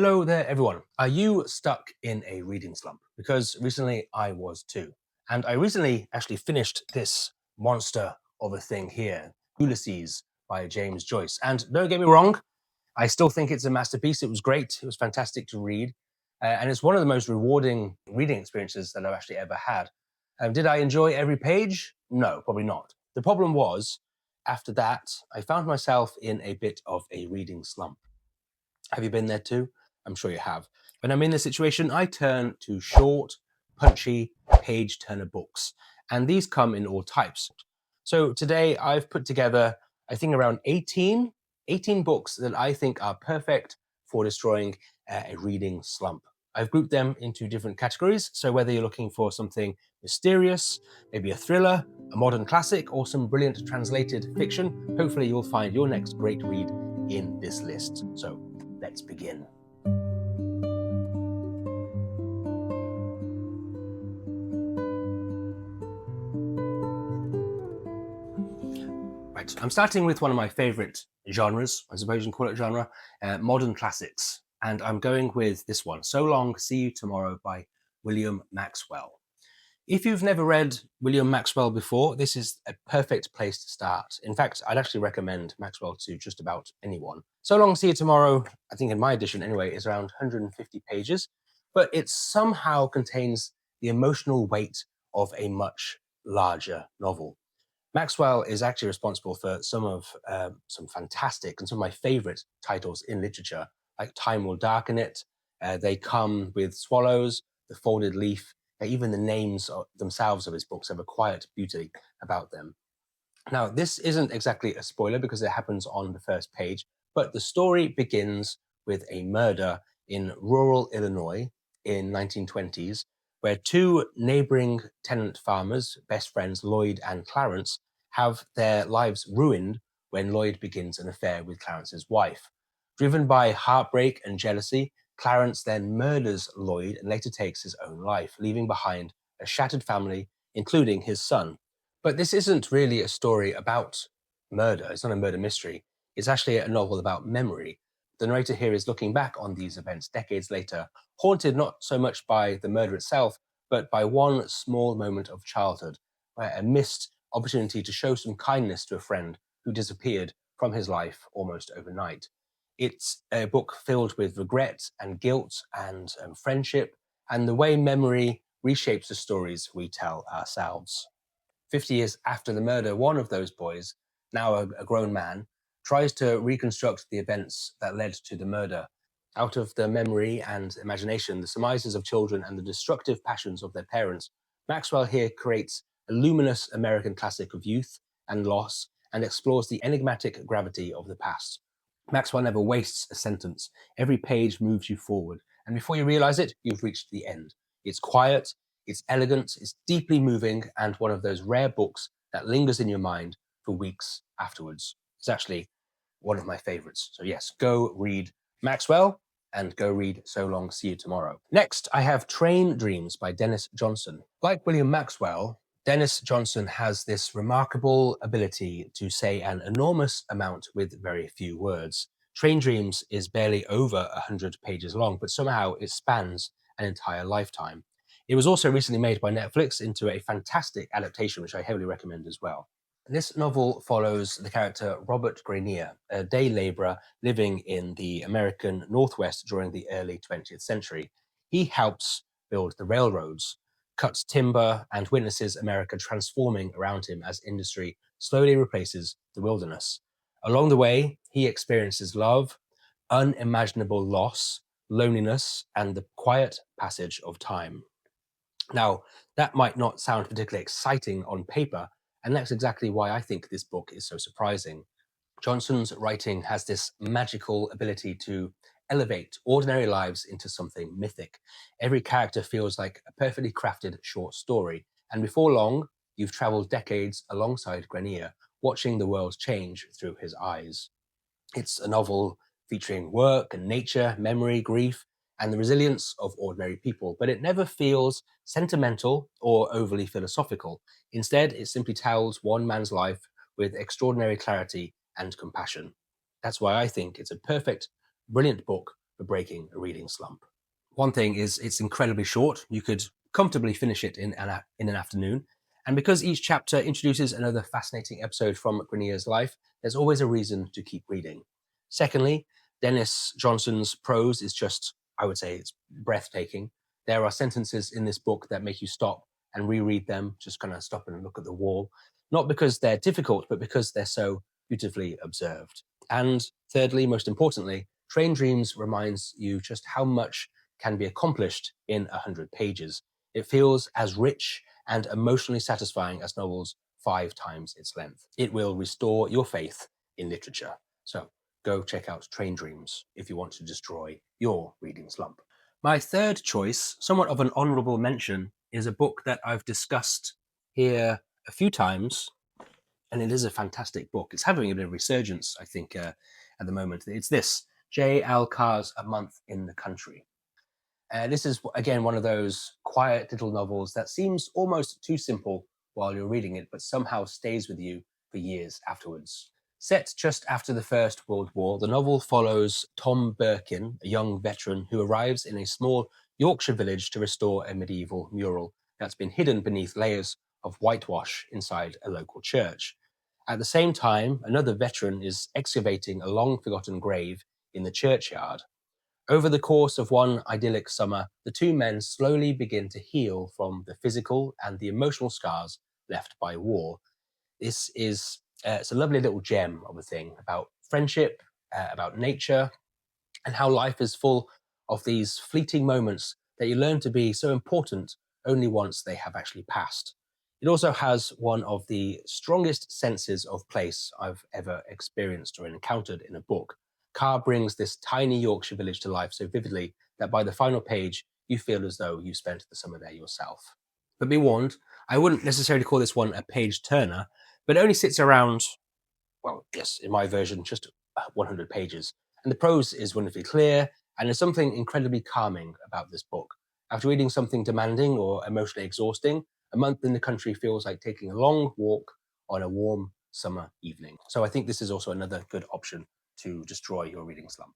Hello there, everyone. Are you stuck in a reading slump? Because recently I was too. And I recently actually finished this monster of a thing here, Ulysses by James Joyce. And don't get me wrong, I still think it's a masterpiece. It was great. It was fantastic to read. And it's one of the most rewarding reading experiences that I've actually ever had. Did I enjoy every page? No, probably not. The problem was, after that, I found myself in a bit of a reading slump. Have you been there too? I'm sure you have. When I'm in this situation, I turn to short, punchy, page turner books. And these come in all types. So today I've put together, I think, around 18 books that I think are perfect for destroying a reading slump. I've grouped them into different categories. So whether you're looking for something mysterious, maybe a thriller, a modern classic, or some brilliant translated fiction, hopefully you'll find your next great read in this list. So let's begin. Right, I'm starting with one of my favorite genres, I suppose you can call it genre, modern classics. And I'm going with this one, So Long, See You Tomorrow by William Maxwell. If you've never read William Maxwell before, this is a perfect place to start. In fact, I'd actually recommend Maxwell to just about anyone. So Long, See You Tomorrow, I think in my edition anyway, is around 150 pages, but it somehow contains the emotional weight of a much larger novel. Maxwell is actually responsible for some fantastic and some of my favorite titles in literature, like Time Will Darken It, They Come with Swallows, The Folded Leaf. Even the names themselves of his books have a quiet beauty about them. Now, this isn't exactly a spoiler because it happens on the first page, but the story begins with a murder in rural Illinois in 1920s, where two neighboring tenant farmers, best friends Lloyd and Clarence, have their lives ruined when Lloyd begins an affair with Clarence's wife. Driven by heartbreak and jealousy, Clarence then murders Lloyd and later takes his own life, leaving behind a shattered family, including his son. But this isn't really a story about murder. It's not a murder mystery. It's actually a novel about memory. The narrator here is looking back on these events decades later, haunted not so much by the murder itself, but by one small moment of childhood, where a missed opportunity to show some kindness to a friend who disappeared from his life almost overnight. It's a book filled with regret and guilt and friendship, and the way memory reshapes the stories we tell ourselves. 50 years after the murder, one of those boys, now a grown man, tries to reconstruct the events that led to the murder. Out of the memory and imagination, the surmises of children, and the destructive passions of their parents, Maxwell here creates a luminous American classic of youth and loss and explores the enigmatic gravity of the past. Maxwell never wastes a sentence. Every page moves you forward, and before you realize it, you've reached the end. It's quiet, it's elegant, it's deeply moving, and one of those rare books that lingers in your mind for weeks afterwards. It's actually one of my favorites. So yes, go read Maxwell and go read So Long, See You Tomorrow. Next, I have Train Dreams by Denis Johnson. Like William Maxwell, Denis Johnson has this remarkable ability to say an enormous amount with very few words. Train Dreams is barely over 100 pages long, but somehow it spans an entire lifetime. It was also recently made by Netflix into a fantastic adaptation, which I heavily recommend as well. This novel follows the character Robert Grenier, a day laborer living in the American Northwest during the early 20th century. He helps build the railroads, cuts timber, and witnesses America transforming around him as industry slowly replaces the wilderness. Along the way, he experiences love, unimaginable loss, loneliness, and the quiet passage of time. Now, that might not sound particularly exciting on paper, and that's exactly why I think this book is so surprising. Johnson's writing has this magical ability to elevate ordinary lives into something mythic. Every character feels like a perfectly crafted short story, and before long, you've traveled decades alongside Grenier, watching the world change through his eyes. It's a novel featuring work and nature, memory, grief, and the resilience of ordinary people, but it never feels sentimental or overly philosophical. Instead, it simply tells one man's life with extraordinary clarity and compassion. That's why I think it's a perfect, brilliant book for breaking a reading slump. One thing is it's incredibly short. You could comfortably finish it in an afternoon. And because each chapter introduces another fascinating episode from Grenier's life, there's always a reason to keep reading. Secondly, Denis Johnson's prose is just, I would say, it's breathtaking. There are sentences in this book that make you stop and reread them, just kind of stop and look at the wall. Not because they're difficult, but because they're so beautifully observed. And thirdly, most importantly, Train Dreams reminds you just how much can be accomplished in 100 pages. It feels as rich and emotionally satisfying as novels 5 times its length. It will restore your faith in literature. So go check out Train Dreams if you want to destroy your reading slump. My third choice, somewhat of an honourable mention, is a book that I've discussed here a few times, and it is a fantastic book. It's having a bit of resurgence, I think, at the moment. It's this, J.L. Carr's A Month in the Country. This is, again, one of those quiet little novels that seems almost too simple while you're reading it, but somehow stays with you for years afterwards. Set just after the First World War, the novel follows Tom Birkin, a young veteran who arrives in a small Yorkshire village to restore a medieval mural that's been hidden beneath layers of whitewash inside a local church. At the same time, another veteran is excavating a long-forgotten grave in the churchyard. Over the course of one idyllic summer, the two men slowly begin to heal from the physical and the emotional scars left by war. This is it's a lovely little gem of a thing about friendship, about nature, and how life is full of these fleeting moments that you learn to be so important only once they have actually passed. It also has one of the strongest senses of place I've ever experienced or encountered in a book. Carr brings this tiny Yorkshire village to life so vividly that by the final page, you feel as though you spent the summer there yourself. But be warned, I wouldn't necessarily call this one a page turner, but it only sits around, well, yes, in my version, just 100 pages. And the prose is wonderfully clear, and there's something incredibly calming about this book. After reading something demanding or emotionally exhausting, A Month in the Country feels like taking a long walk on a warm summer evening. So I think this is also another good option to destroy your reading slump.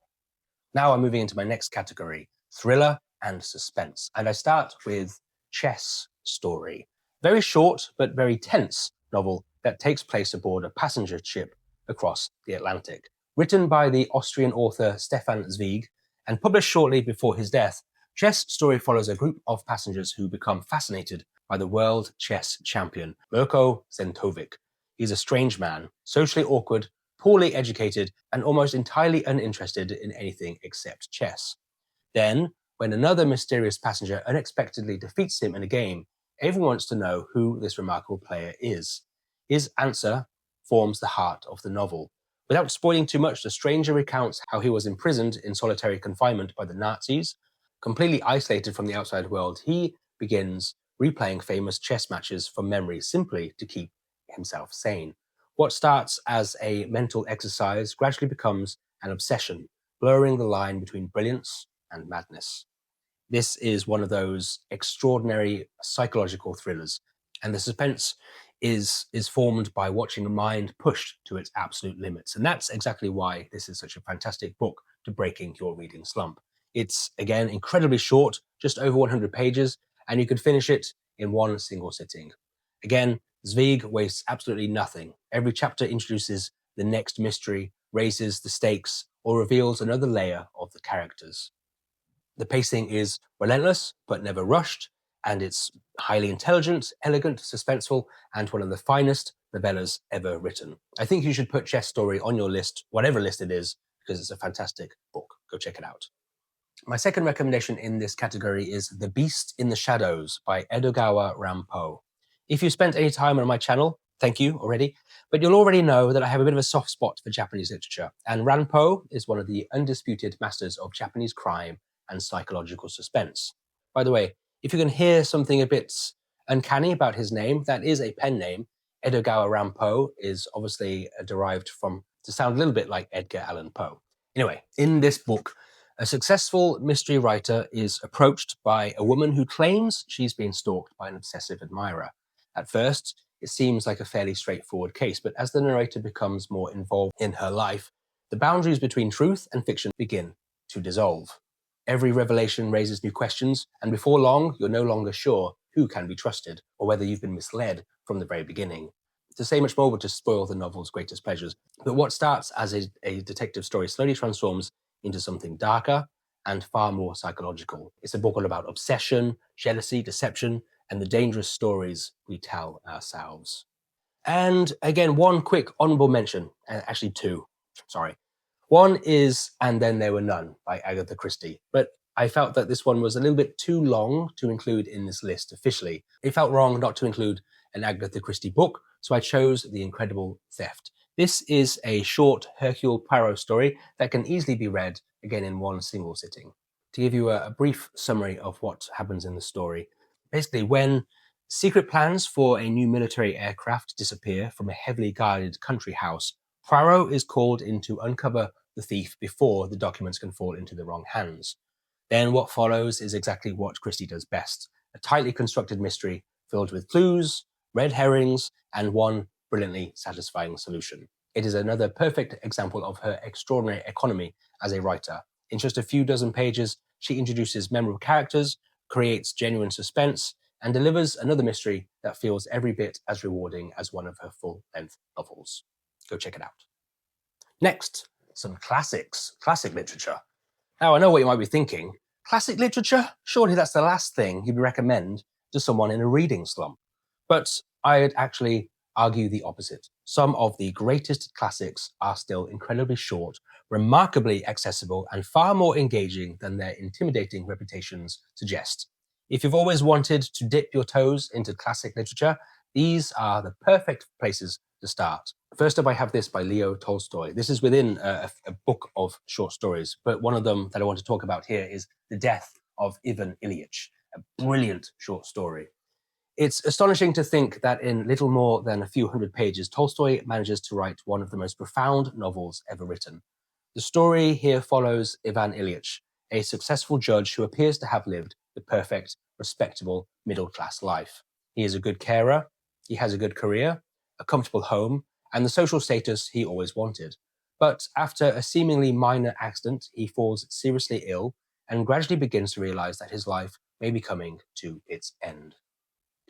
Now I'm moving into my next category, thriller and suspense. And I start with Chess Story. Very short, but very tense novel that takes place aboard a passenger ship across the Atlantic. Written by the Austrian author Stefan Zweig and published shortly before his death, Chess Story follows a group of passengers who become fascinated by the world chess champion, Mirko Zentovic. He's a strange man, socially awkward, poorly educated, and almost entirely uninterested in anything except chess. Then, when another mysterious passenger unexpectedly defeats him in a game, everyone wants to know who this remarkable player is. His answer forms the heart of the novel. Without spoiling too much, the stranger recounts how he was imprisoned in solitary confinement by the Nazis. Completely isolated from the outside world, he begins replaying famous chess matches from memory simply to keep himself sane. What starts as a mental exercise gradually becomes an obsession, blurring the line between brilliance and madness. This is one of those extraordinary psychological thrillers, and the suspense is formed by watching a mind pushed to its absolute limits. And that's exactly why this is such a fantastic book to breaking your reading slump. It's, again, incredibly short, just over 100 pages, and you could finish it in one single sitting. Again, Zweig wastes absolutely nothing. Every chapter introduces the next mystery, raises the stakes, or reveals another layer of the characters. The pacing is relentless, but never rushed, and it's highly intelligent, elegant, suspenseful, and one of the finest novellas ever written. I think you should put Chess Story on your list, whatever list it is, because it's a fantastic book. Go check it out. My second recommendation in this category is The Beast in the Shadows by Edogawa Ranpo. If you spent any time on my channel, thank you already, but you'll already know that I have a bit of a soft spot for Japanese literature, and Ranpo is one of the undisputed masters of Japanese crime and psychological suspense. By the way, if you can hear something a bit uncanny about his name, that is a pen name. Edogawa Ranpo is obviously derived from, to sound a little bit like Edgar Allan Poe. Anyway, in this book, a successful mystery writer is approached by a woman who claims she's been stalked by an obsessive admirer. At first, it seems like a fairly straightforward case, but as the narrator becomes more involved in her life, the boundaries between truth and fiction begin to dissolve. Every revelation raises new questions, and before long, you're no longer sure who can be trusted or whether you've been misled from the very beginning. To say much more would just spoil the novel's greatest pleasures. But what starts as a detective story slowly transforms into something darker and far more psychological. It's a book all about obsession, jealousy, deception, and the dangerous stories we tell ourselves. And again, one quick honorable mention, actually two, sorry. One is And Then There Were None by Agatha Christie, but I felt that this one was a little bit too long to include in this list officially. It felt wrong not to include an Agatha Christie book, so I chose The Incredible Theft. This is a short Hercule Poirot story that can easily be read again in one single sitting. To give you a brief summary of what happens in the story, basically when secret plans for a new military aircraft disappear from a heavily guarded country house, Poirot is called in to uncover the thief before the documents can fall into the wrong hands. Then what follows is exactly what Christie does best, a tightly constructed mystery filled with clues, red herrings, and one brilliantly satisfying solution. It is another perfect example of her extraordinary economy as a writer. In just a few dozen pages, she introduces memorable characters, creates genuine suspense, and delivers another mystery that feels every bit as rewarding as one of her full-length novels. Go check it out. Next, some classics, classic literature. Now, I know what you might be thinking. Classic literature? Surely that's the last thing you'd recommend to someone in a reading slump. But I'd actually argue the opposite. Some of the greatest classics are still incredibly short, remarkably accessible, and far more engaging than their intimidating reputations suggest. If you've always wanted to dip your toes into classic literature, these are the perfect places to start. First up, I have this by Leo Tolstoy. This is within a book of short stories, but one of them that I want to talk about here is The Death of Ivan Ilyich, a brilliant short story. It's astonishing to think that in little more than a few hundred pages, Tolstoy manages to write one of the most profound novels ever written. The story here follows Ivan Ilyich, a successful judge who appears to have lived the perfect, respectable, middle-class life. He is a good carer, he has a good career, a comfortable home, and the social status he always wanted. But after a seemingly minor accident, he falls seriously ill and gradually begins to realize that his life may be coming to its end.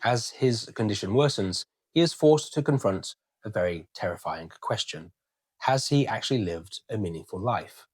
As his condition worsens, he is forced to confront a very terrifying question. Has he actually lived a meaningful life?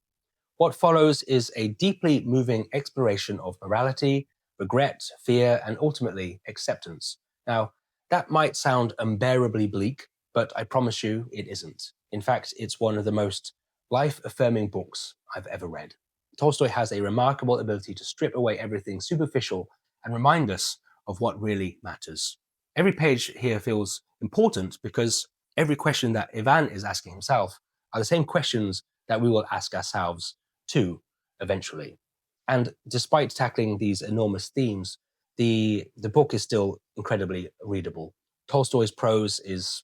What follows is a deeply moving exploration of morality, regret, fear, and ultimately acceptance. Now, that might sound unbearably bleak, but I promise you it isn't. In fact, it's one of the most life-affirming books I've ever read. Tolstoy has a remarkable ability to strip away everything superficial and remind us of what really matters. Every page here feels important because every question that Ivan is asking himself are the same questions that we will ask ourselves too, eventually. And despite tackling these enormous themes, the book is still incredibly readable. Tolstoy's prose is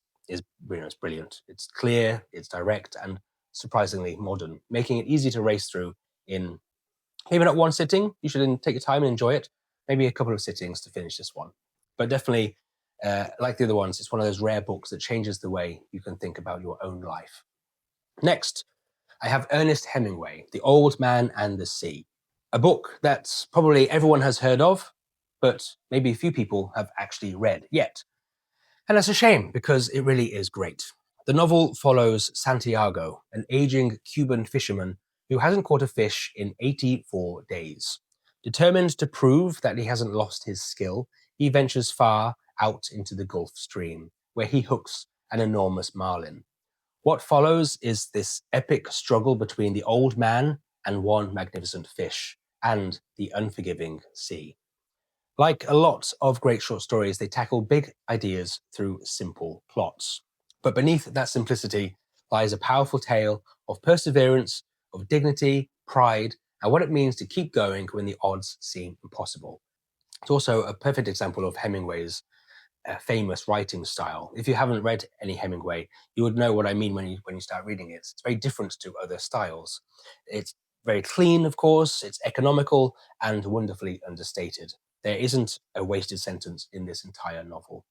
brilliant. It's clear, it's direct, and surprisingly modern, making it easy to race through in maybe not one sitting. You should take your time and enjoy it. Maybe a couple of sittings to finish this one. But definitely, like the other ones, it's one of those rare books that changes the way you can think about your own life. Next, I have Ernest Hemingway, The Old Man and the Sea, a book that probably everyone has heard of, but maybe a few people have actually read yet. And that's a shame because it really is great. The novel follows Santiago, an aging Cuban fisherman who hasn't caught a fish in 84 days. Determined to prove that he hasn't lost his skill, he ventures far out into the Gulf Stream, where he hooks an enormous marlin. What follows is this epic struggle between the old man and one magnificent fish, and the unforgiving sea. Like a lot of great short stories, they tackle big ideas through simple plots. But beneath that simplicity lies a powerful tale of perseverance, of dignity, pride, and what it means to keep going when the odds seem impossible. It's also a perfect example of Hemingway's famous writing style. If you haven't read any Hemingway, you would know what I mean when you start reading it. It's very different to other styles. It's very clean, of course, it's economical and wonderfully understated. There isn't a wasted sentence in this entire novel.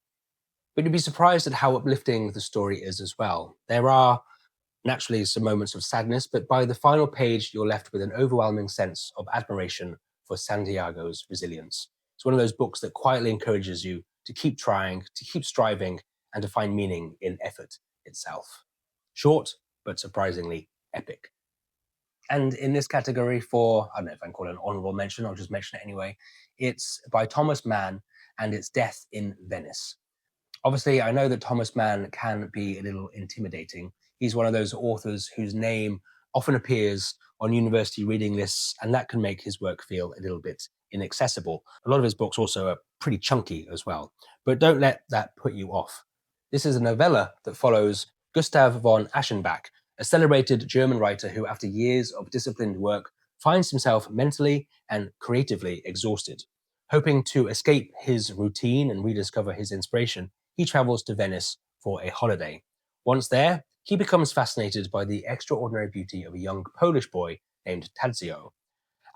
But you'd be surprised at how uplifting the story is as well. There are naturally some moments of sadness, but by the final page, you're left with an overwhelming sense of admiration for Santiago's resilience. It's one of those books that quietly encourages you to keep trying, to keep striving, and to find meaning in effort itself. Short, but surprisingly epic. And in this category for, I don't know if I can call it an honorable mention, I'll just mention it anyway. It's by Thomas Mann, and it's Death in Venice. Obviously, I know that Thomas Mann can be a little intimidating. He's one of those authors whose name often appears on university reading lists, and that can make his work feel a little bit inaccessible. A lot of his books also are pretty chunky as well, but don't let that put you off. This is a novella that follows Gustav von Aschenbach, a celebrated German writer who, after years of disciplined work, finds himself mentally and creatively exhausted. Hoping to escape his routine and rediscover his inspiration, he travels to Venice for a holiday. Once there, he becomes fascinated by the extraordinary beauty of a young Polish boy named Tadzio.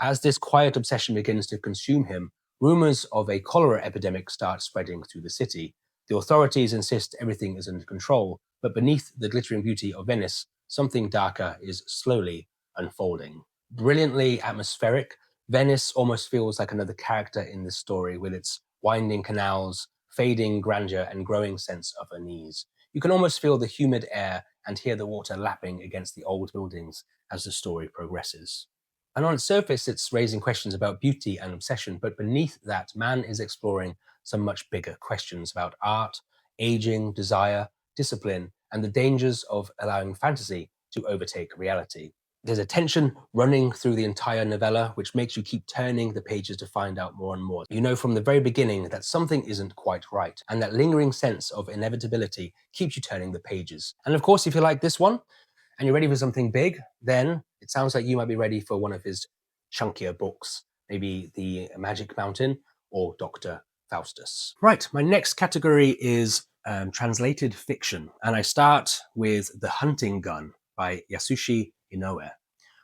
As this quiet obsession begins to consume him, rumors of a cholera epidemic start spreading through the city. The authorities insist everything is under control, but beneath the glittering beauty of Venice, something darker is slowly unfolding. Brilliantly atmospheric, Venice almost feels like another character in this story, with its winding canals, fading grandeur, and growing sense of unease. You can almost feel the humid air and hear the water lapping against the old buildings as the story progresses. And on its surface, it's raising questions about beauty and obsession, but beneath that, Mann is exploring some much bigger questions about art, aging, desire, discipline, and the dangers of allowing fantasy to overtake reality. There's a tension running through the entire novella, which makes you keep turning the pages to find out more and more. You know from the very beginning that something isn't quite right, and that lingering sense of inevitability keeps you turning the pages. And of course, if you like this one, and you're ready for something big, then it sounds like you might be ready for one of his chunkier books, maybe The Magic Mountain or Dr. Faustus. Right, my next category is translated fiction, and I start with The Hunting Gun by Yasushi Inoue.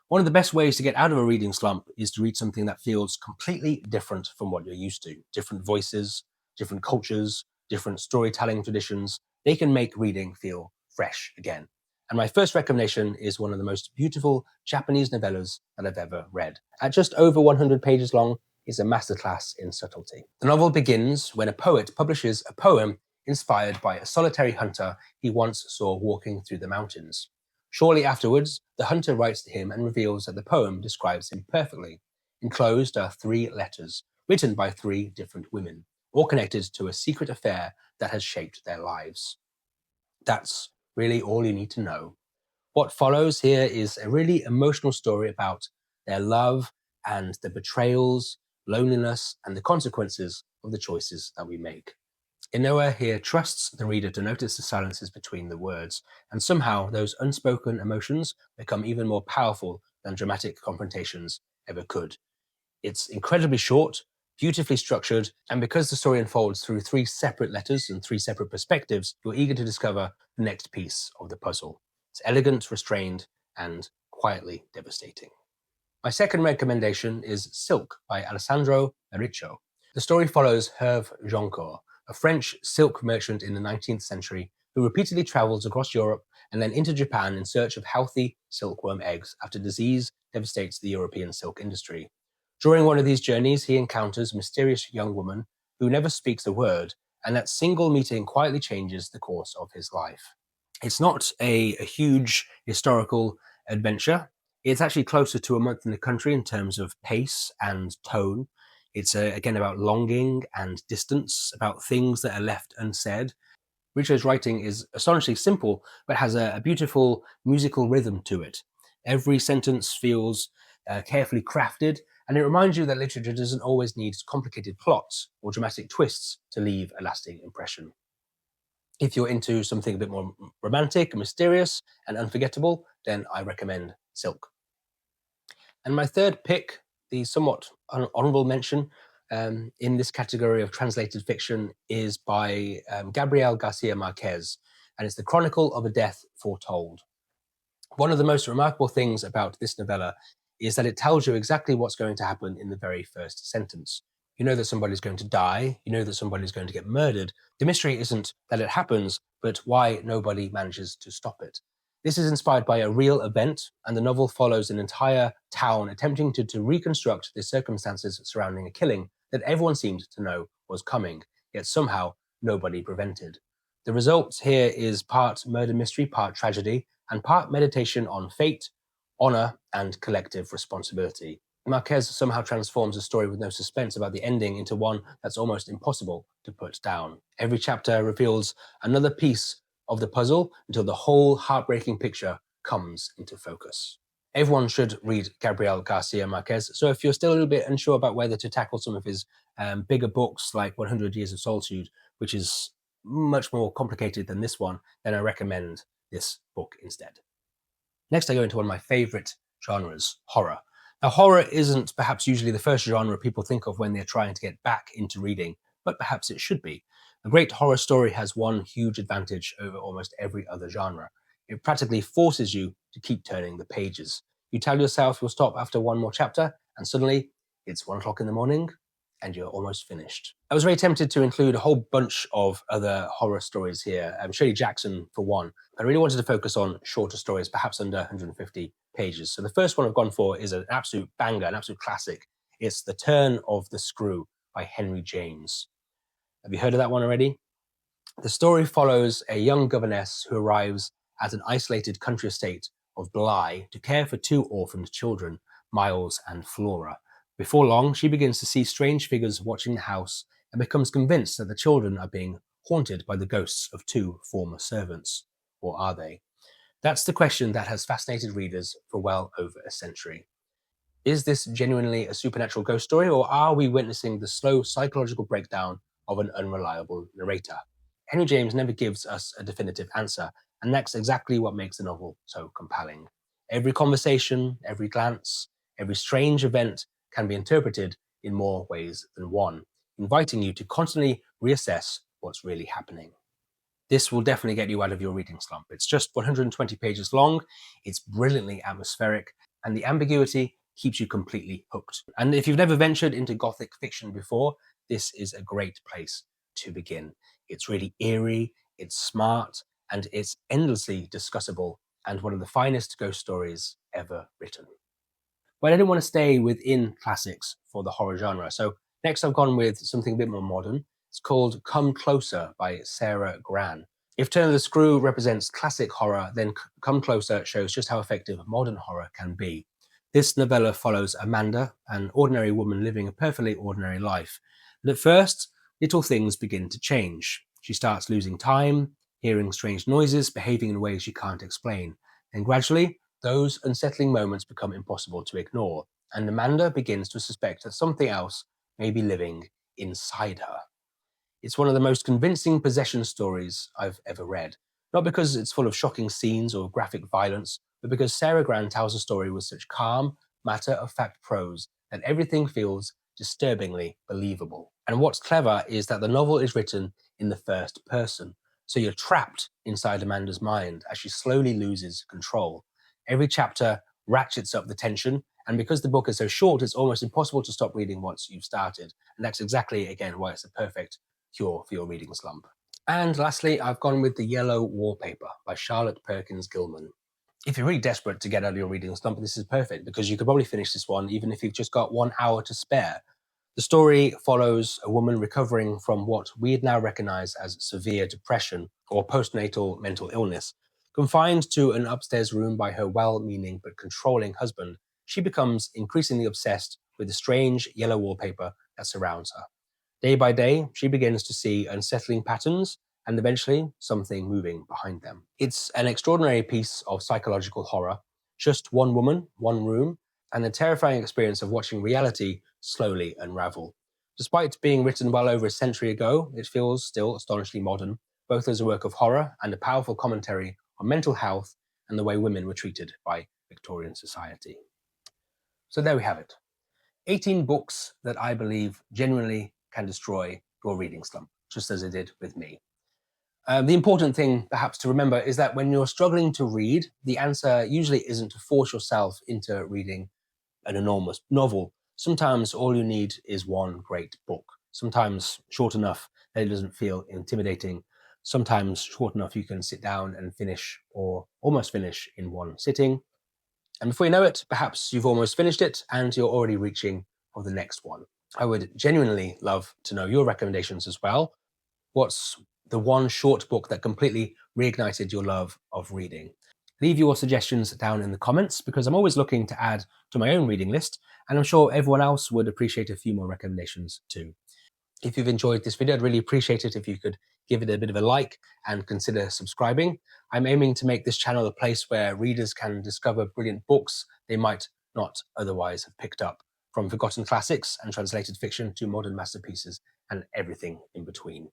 One of the best ways to get out of a reading slump is to read something that feels completely different from what you're used to. Different voices, different cultures, different storytelling traditions, they can make reading feel fresh again. And my first recommendation is one of the most beautiful Japanese novellas that I've ever read. At just over 100 pages long, it's a masterclass in subtlety. The novel begins when a poet publishes a poem inspired by a solitary hunter he once saw walking through the mountains. Shortly afterwards, the hunter writes to him and reveals that the poem describes him perfectly. Enclosed are 3 letters, written by 3 different women, all connected to a secret affair that has shaped their lives. That's really all you need to know. What follows here is a really emotional story about their love and the betrayals, loneliness, and the consequences of the choices that we make. Inoue here trusts the reader to notice the silences between the words, and somehow those unspoken emotions become even more powerful than dramatic confrontations ever could. It's incredibly short, beautifully structured, and because the story unfolds through 3 separate letters and 3 separate perspectives, you're eager to discover the next piece of the puzzle. It's elegant, restrained, and quietly devastating. My second recommendation is Silk by Alessandro Baricco. The story follows Hervé Joncourt, a French silk merchant in the 19th century who repeatedly travels across Europe and then into Japan in search of healthy silkworm eggs after disease devastates the European silk industry. During one of these journeys, he encounters a mysterious young woman who never speaks a word, and that single meeting quietly changes the course of his life. It's not a huge historical adventure. It's actually closer to A Month in the Country in terms of pace and tone. It's again about longing and distance, about things that are left unsaid. Richo's writing is astonishingly simple, but has a beautiful musical rhythm to it. Every sentence feels carefully crafted, and it reminds you that literature doesn't always need complicated plots or dramatic twists to leave a lasting impression. If you're into something a bit more romantic, mysterious, and unforgettable, then I recommend Silk. And my third pick, the somewhat honorable mention in this category of translated fiction, is by Gabriel Garcia Marquez, and it's The Chronicle of a Death Foretold. One of the most remarkable things about this novella is that it tells you exactly what's going to happen in the very first sentence. You know that somebody's going to die, you know that somebody's going to get murdered. The mystery isn't that it happens, but why nobody manages to stop it. This is inspired by a real event, and the novel follows an entire town attempting to reconstruct the circumstances surrounding a killing that everyone seemed to know was coming, yet somehow nobody prevented. The result here is part murder mystery, part tragedy, and part meditation on fate, honor, and collective responsibility. Marquez somehow transforms a story with no suspense about the ending into one that's almost impossible to put down. Every chapter reveals another piece of the puzzle until the whole heartbreaking picture comes into focus. Everyone should read Gabriel Garcia Marquez, so if you're still a little bit unsure about whether to tackle some of his bigger books like 100 Years of Solitude, which is much more complicated than this one, then I recommend this book instead. Next, I go into one of my favorite genres, horror. Now, horror isn't perhaps usually the first genre people think of when they're trying to get back into reading, but perhaps it should be. A great horror story has one huge advantage over almost every other genre. It practically forces you to keep turning the pages. You tell yourself you'll stop after one more chapter, and suddenly it's 1 o'clock in the morning, and you're almost finished. I was very tempted to include a whole bunch of other horror stories here, Shirley Jackson for one. I really wanted to focus on shorter stories, perhaps under 150 pages. So the first one I've gone for is an absolute banger, an absolute classic. It's The Turn of the Screw by Henry James. Have you heard of that one already? The story follows a young governess who arrives at an isolated country estate of Bly to care for 2 orphaned children, Miles and Flora. Before long, she begins to see strange figures watching the house and becomes convinced that the children are being haunted by the ghosts of 2 former servants. Or are they? That's the question that has fascinated readers for well over a century. Is this genuinely a supernatural ghost story, or are we witnessing the slow psychological breakdown of an unreliable narrator? Henry James never gives us a definitive answer, and that's exactly what makes the novel so compelling. Every conversation, every glance, every strange event can be interpreted in more ways than one, inviting you to constantly reassess what's really happening. This will definitely get you out of your reading slump. It's just 120 pages long, it's brilliantly atmospheric, and the ambiguity keeps you completely hooked. And if you've never ventured into Gothic fiction before, this is a great place to begin. It's really eerie, it's smart, and it's endlessly discussable, and one of the finest ghost stories ever written. But I didn't want to stay within classics for the horror genre, so next I've gone with something a bit more modern. It's called Come Closer by Sarah Gran. If Turn of the Screw represents classic horror, then Come Closer shows just how effective modern horror can be. This novella follows Amanda, an ordinary woman living a perfectly ordinary life. And at first, little things begin to change. She starts losing time, hearing strange noises, behaving in ways she can't explain. And gradually, those unsettling moments become impossible to ignore, and Amanda begins to suspect that something else may be living inside her. It's one of the most convincing possession stories I've ever read, not because it's full of shocking scenes or graphic violence, but because Sarah Gran tells a story with such calm, matter-of-fact prose that everything feels disturbingly believable. And what's clever is that the novel is written in the first person, so you're trapped inside Amanda's mind as she slowly loses control. Every chapter ratchets up the tension, and because the book is so short, it's almost impossible to stop reading once you've started. And that's exactly, again, why it's a perfect cure for your reading slump. And lastly, I've gone with The Yellow Wallpaper by Charlotte Perkins Gilman. If you're really desperate to get out of your reading slump, this is perfect because you could probably finish this one even if you've just got 1 hour to spare. The story follows a woman recovering from what we'd now recognize as severe depression or postnatal mental illness. Confined to an upstairs room by her well-meaning but controlling husband, she becomes increasingly obsessed with the strange yellow wallpaper that surrounds her. Day by day, she begins to see unsettling patterns and eventually something moving behind them. It's an extraordinary piece of psychological horror, just one woman, one room, and the terrifying experience of watching reality slowly unravel. Despite being written well over a century ago, it feels still astonishingly modern, both as a work of horror and a powerful commentary on mental health and the way women were treated by Victorian society. So there we have it. 18 books that I believe genuinely can destroy your reading slump, just as it did with me. The important thing, perhaps, to remember is that when you're struggling to read, the answer usually isn't to force yourself into reading an enormous novel. Sometimes all you need is one great book, sometimes short enough that it doesn't feel intimidating, sometimes short enough you can sit down and finish or almost finish in one sitting. And before you know it, perhaps you've almost finished it and you're already reaching for the next one. I would genuinely love to know your recommendations as well. What's the one short book that completely reignited your love of reading? Leave your suggestions down in the comments, because I'm always looking to add to my own reading list, and I'm sure everyone else would appreciate a few more recommendations too. If you've enjoyed this video, I'd really appreciate it if you could give it a bit of a like and consider subscribing. I'm aiming to make this channel a place where readers can discover brilliant books they might not otherwise have picked up, from forgotten classics and translated fiction to modern masterpieces and everything in between.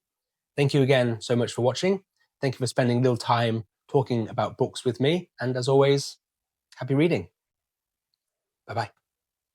Thank you again so much for watching. Thank you for spending a little time talking about books with me. And as always, happy reading. Bye-bye.